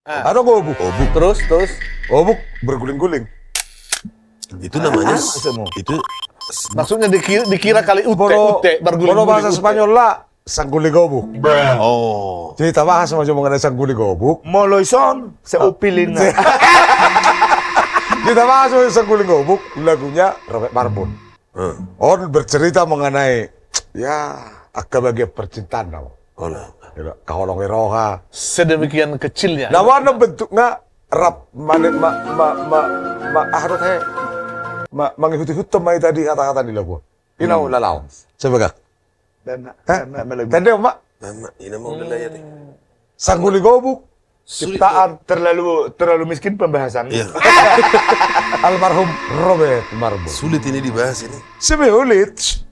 Ada gobuk. Terus. Gobuk berguling-guling. Itu namanya Maksudmu? itu Maksudnya dikira kali Bono berguling-guling. bahasa Spanyol lah, sangguli gobuk. oh. Jadi kita bahas macam mengenai sangguli gobuk. Moloison, seupilin na. Kita bahas mengenai sangguli gobuk, lagunya Robert Marbun. On bercerita mengenai ya bagian percintaan tau. Oh, lah. Kaholong eroha. Sedemikian kecilnya. Nah, warna bentuknya rap mengikuti hutum mai tadi kata-kata di lagu. Inau lalau. Sebagai. Tadi Mak, Mama, ini mau belayar nih. sangguli gobuk Sulit, ciptaan Terlalu miskin pembahasan. Iya. almarhum Robert Marbun. Sulit ini dibahas ini. Sebelit.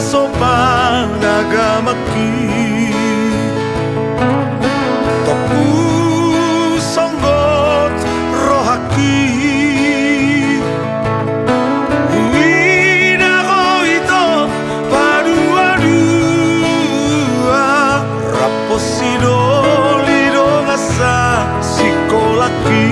Sopa nagamaki Topu songgot rohaki Uina ko ito padua-dua Raposido lido ngasa sikolaki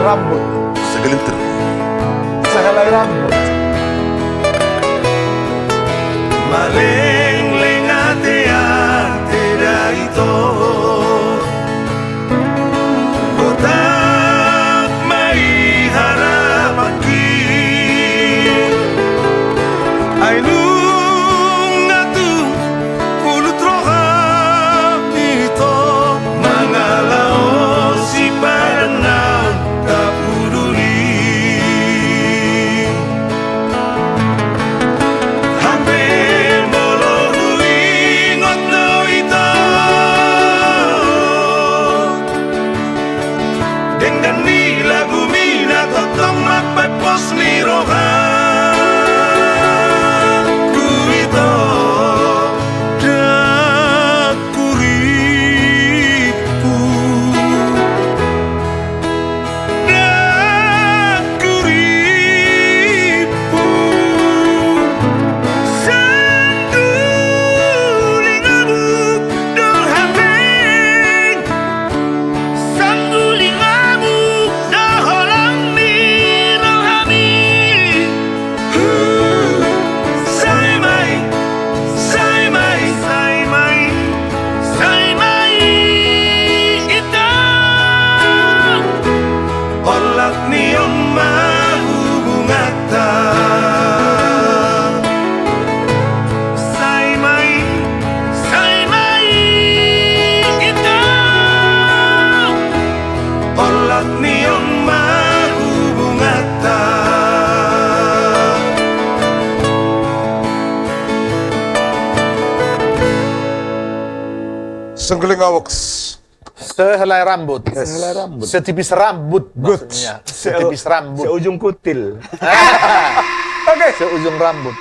Rambut, Segelintir. sehelai rambut. Maleng atea teda ito Kota mai harapaki Ainung atu kulut roham ito Mangalao si padanau tak peduli Niyong mahubungata Sengkeling awak. Sehelai rambut. Sehelai rambut. Setipis rambut maksudnya. Setipis rambut. Seujung kutil. Seujung rambut.